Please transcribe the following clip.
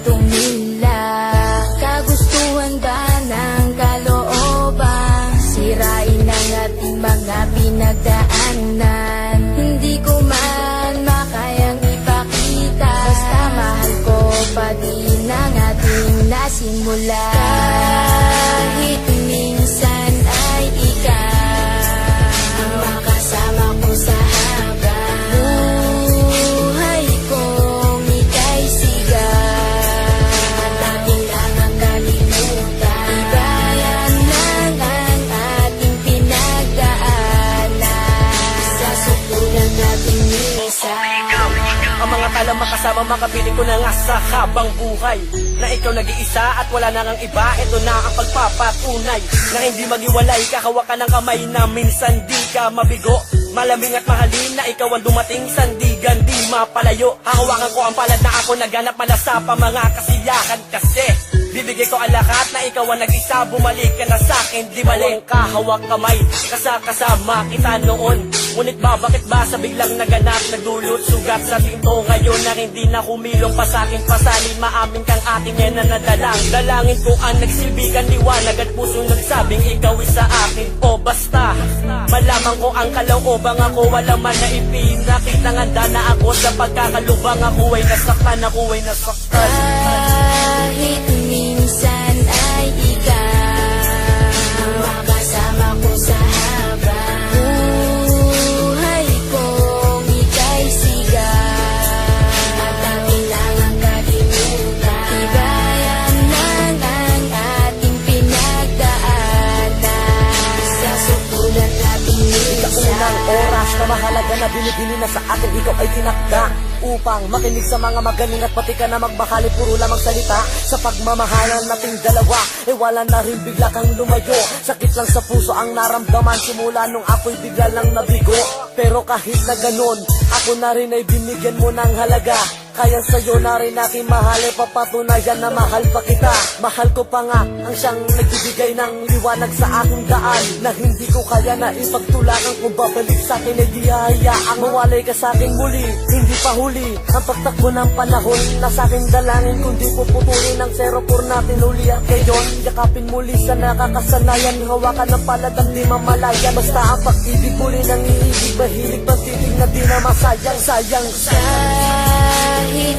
tumila. Kagustuhan ba ng kalooban? Sirain ang ating mga pinagdaanan. Hindi ko man makayang ipakita, basta mahal ko pa din ang ating nasimula. Kahit minsan ay ikaw ang makasama ko sa habang buhay kong ika'y sigaw. At ating lang ang kalimutan, ibayan lang ang ating pinagdaanan. Sa sukulan natin minsan, ang mga tala makasama, makapiling ko na nga sa habang buhay na ikaw nag-iisa at wala na ngang iba. Ito na ang pagpapatunay na hindi maghiwalay. Kahawakan ng kamay na minsan di ka mabigo. Malamig at mahalin na ikaw ang dumating, sandigan di mapalayo. Hahawakan ko ang palad na ako naganap mala sa mga kasiyahan kasi bibigay ko ang lahat na ikaw ang nag-isa. Bumalik ka na sa'kin, di balik kahawak kamay, kasama kita noon. Ngunit ba, bakit ba sa biglang naganap, nagdulot sugat sa tinto ngayon na hindi na humilong pa sa'king pasalin. Maamin kang ating yan na nadalang, dalangin ko ang nagsilbigan liwanag at puso nagsabing ikaw isa akin. O basta, malaman ko ang kalooban ako, wala man na ipinakita nganda na ako sa pagkakalubang. Ako ay nasaktan, ako ay nasaktan. kahit minsan ay ikaw ang makasama ko sa habang buhay kong ika'y sigaw. At ating lang ang kalimutan, ibayan lang ang ating pinagdaanan. Sa sukulan natin Unang oras na mahalaga na binibili na sa akin, ikaw ay tinakda upang makinig sa mga magaling at pati ka na magbakali, puro lamang salita. Sa pagmamahalan nating dalawa, wala na rin bigla kang lumayo. Sakit lang sa puso ang naramdaman simula nung ako'y bigla lang nabigo. Pero kahit na ganon, ako na rin ay binigyan mo ng halaga. Kaya sa'yo na rin aking mahal, papatunayan na mahal pa kita. Mahal ko pa nga ang siyang nagbibigay ng liwanag sa aking daan, na hindi ko kaya na ipagtulakan. Kung babalik sa'kin ay di hahayaang mawalay ka sa'king muli. Hindi pa huli ang pagtakbo ng panahon na sa'king dalangin, kundi puputulin ang 04 natin uli at ngayon. Yakapin muli sa nakakasanayan, hawakan ng palad at di mamalaya. Basta ang pag-ibig muli ng iibig, mahilig pang titig na di na masayang. Sayang kahit